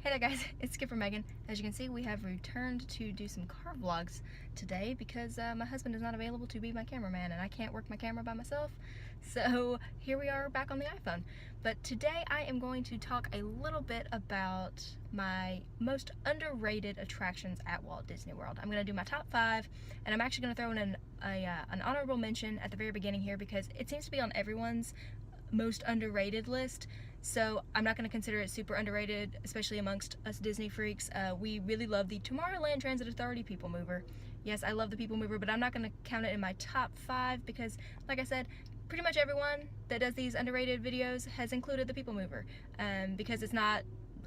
Hey there guys, it's Skipper Megan. As you can see, we have returned to do some car vlogs today because my husband is not available to be my cameraman and I can't work my camera by myself. So here we are back on the iPhone. But today I am going to talk a little bit about my most underrated attractions at Walt Disney World. I'm going to do my top 5 and I'm actually going to throw in an honorable mention at the very beginning here because it seems to be on everyone's most underrated list, so I'm not going to consider it super underrated, especially amongst us Disney freaks. We really love the Tomorrowland Transit Authority People Mover. Yes, I love the People Mover, but I'm not going to count it in my top 5 because, like I said, pretty much everyone that does these underrated videos has included the People Mover, because it's not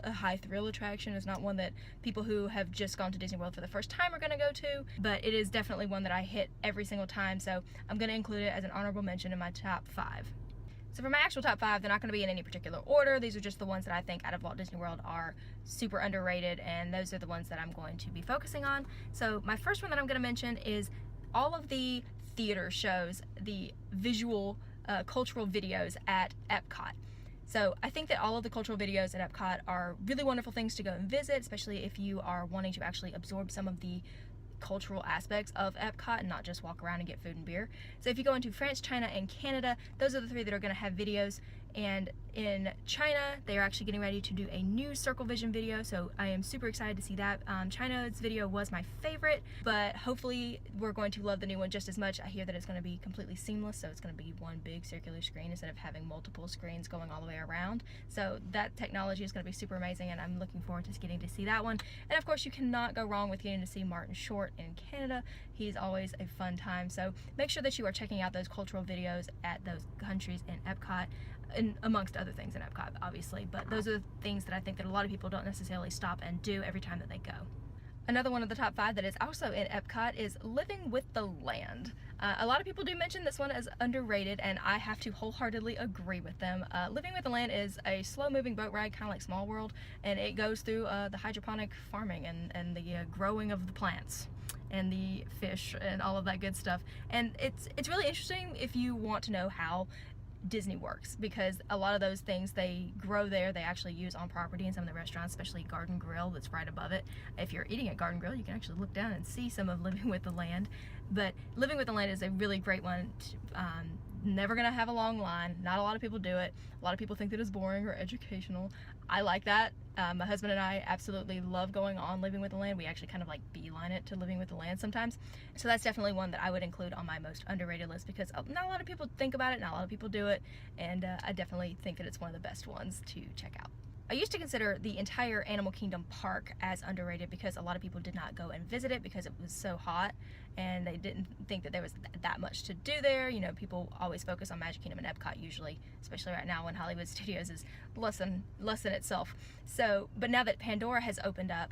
a high thrill attraction. It's not one that people who have just gone to Disney World for the first time are going to go to, but it is definitely one that I hit every single time, so I'm going to include it as an honorable mention in my top 5. So for my actual top 5, they're not going to be in any particular order. These are just the ones that I think out of Walt Disney World are super underrated, and those are the ones that I'm going to be focusing on. So my first one that I'm going to mention is all of the theater shows, the visual cultural videos at Epcot. So I think that all of the cultural videos at Epcot are really wonderful things to go and visit, especially if you are wanting to actually absorb some of the cultural aspects of Epcot and not just walk around and get food and beer. So if you go into France, China, and Canada, those are the 3 that are going to have videos. And in China, they are actually getting ready to do a new Circle Vision video, so I am super excited to see that. China's video was my favorite, but hopefully we're going to love the new one just as much. I hear that it's going to be completely seamless, so it's going to be one big circular screen instead of having multiple screens going all the way around. So that technology is going to be super amazing, and I'm looking forward to getting to see that one. And of course, you cannot go wrong with getting to see Martin Short in Canada. He's always a fun time, so make sure that you are checking out those cultural videos at those countries in Epcot, and amongst other things in Epcot, obviously, but those are the things that I think that a lot of people don't necessarily stop and do every time that they go. Another one of the top 5 that is also in Epcot is Living with the Land. A lot of people do mention this one as underrated, and I have to wholeheartedly agree with them. Living with the Land is a slow-moving boat ride, kind of like Small World, and it goes through the hydroponic farming and the growing of the plants and the fish and all of that good stuff. And it's really interesting if you want to know how Disney works, because a lot of those things they grow there, they actually use on property in some of the restaurants, especially Garden Grill that's right above it. If you're eating at Garden Grill, you can actually look down and see some of Living with the Land. But Living with the Land is a really great one. Never gonna have a long line. Not a lot of people do it. A lot of people think that it's boring or educational. I like that. My husband and I absolutely love going on Living with the Land. We actually kind of like beeline it to Living with the Land sometimes. So that's definitely one that I would include on my most underrated list, because not a lot of people think about it, not a lot of people do it, and I definitely think that it's one of the best ones to check out. I used to consider the entire Animal Kingdom park as underrated because a lot of people did not go and visit it because it was so hot and they didn't think that there was that much to do there. You know, people always focus on Magic Kingdom and Epcot usually, especially right now when Hollywood Studios is less than itself. So, but now that Pandora has opened up,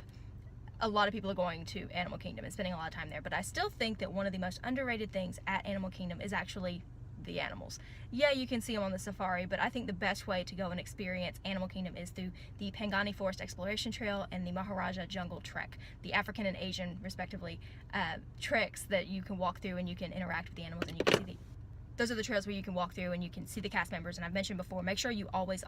a lot of people are going to Animal Kingdom and spending a lot of time there. But I still think that one of the most underrated things at Animal Kingdom is actually the animals. Yeah, you can see them on the safari, but I think the best way to go and experience Animal Kingdom is through the Pangani Forest Exploration Trail and the Maharaja Jungle Trek, the African and Asian, respectively, treks that you can walk through and you can interact with the animals and you can see those are the trails where you can walk through and you can see the cast members. And I've mentioned before, make sure you always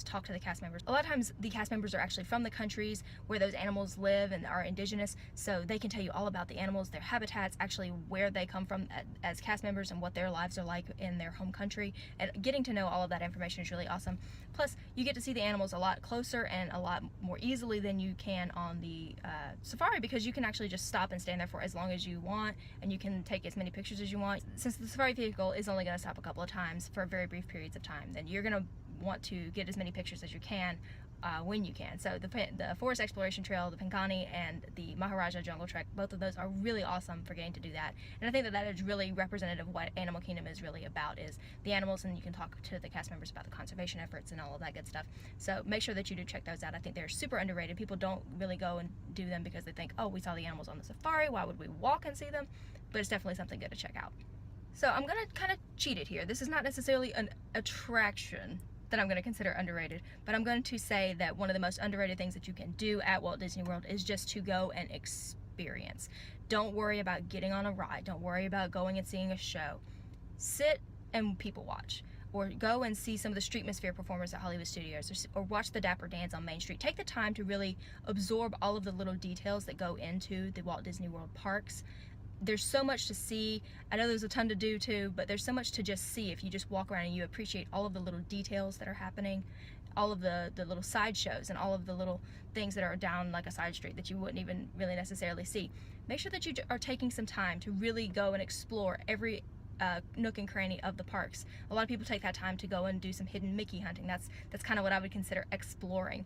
talk to the cast members. A lot of times the cast members are actually from the countries where those animals live and are indigenous, so they can tell you all about the animals, their habitats, actually where they come from as cast members and what their lives are like in their home country. And getting to know all of that information is really awesome. Plus, you get to see the animals a lot closer and a lot more easily than you can on the safari, because you can actually just stop and stand there for as long as you want and you can take as many pictures as you want. Since the safari vehicle is only going to stop a couple of times for very brief periods of time, then you're going to want to get as many pictures as you can when you can. So the Forest Exploration Trail, the Pangani, and the Maharaja Jungle Trek, both of those are really awesome for getting to do that. And I think that that is really representative of what Animal Kingdom is really about, is the animals, and you can talk to the cast members about the conservation efforts and all of that good stuff. So make sure that you do check those out. I think they're super underrated. People don't really go and do them because they think, oh, we saw the animals on the safari, why would we walk and see them? But it's definitely something good to check out. So I'm going to kind of cheat it here. This is not necessarily an attraction that I'm going to consider underrated, but I'm going to say that one of the most underrated things that you can do at Walt Disney World is just to go and experience. Don't worry about getting on a ride. Don't worry about going and seeing a show. Sit and people watch. or go and see some of the Streetmosphere performers at Hollywood Studios, or watch the Dapper Dans on Main Street. Take the time to really absorb all of the little details that go into the Walt Disney World parks. There's so much to see. I know there's a ton to do too, but there's so much to just see if you just walk around and you appreciate all of the little details that are happening, all of the little sideshows and all of the little things that are down like a side street that you wouldn't even really necessarily see. Make sure that you are taking some time to really go and explore every nook and cranny of the parks. A lot of people take that time to go and do some hidden Mickey hunting. That's kind of what I would consider exploring.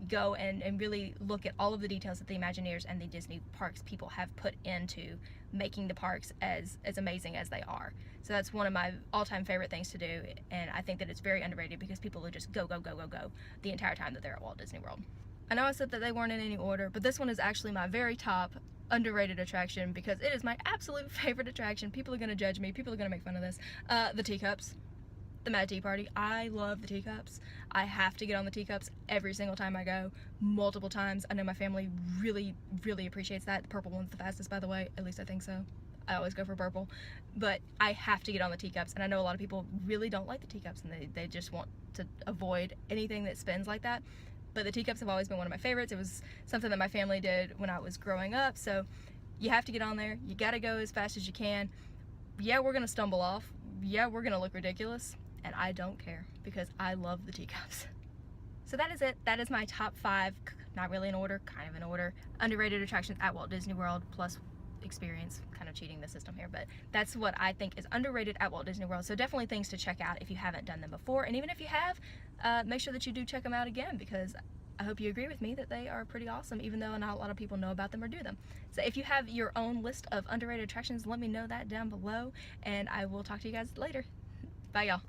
Go and really look at all of the details that the Imagineers and the Disney parks people have put into making the parks as amazing as they are. So that's one of my all-time favorite things to do, and I think that it's very underrated because people will just go the entire time that they're at Walt Disney World. I know I said that they weren't in any order, but this one is actually my very top underrated attraction because it is my absolute favorite attraction. People are going to judge me, people are going to make fun of this. The teacups. The Mad Tea Party. I love the teacups. I have to get on the teacups every single time I go, multiple times. I know my family really appreciates that. The purple one's the fastest, by the way. At least I think so. I always go for purple. But I have to get on the teacups, and I know a lot of people really don't like the teacups, and they just want to avoid anything that spins like that. But the teacups have always been one of my favorites. It was something that my family did when I was growing up, so you have to get on there. You gotta go as fast as you can. Yeah, we're gonna stumble off. Yeah, we're gonna look ridiculous. And I don't care because I love the teacups. So that is it. That is my top 5, not really in order, kind of in order, underrated attractions at Walt Disney World plus experience. Kind of cheating the system here, but that's what I think is underrated at Walt Disney World. So definitely things to check out if you haven't done them before. And even if you have, make sure that you do check them out again because I hope you agree with me that they are pretty awesome, even though not a lot of people know about them or do them. So if you have your own list of underrated attractions, let me know that down below, and I will talk to you guys later. Bye, y'all.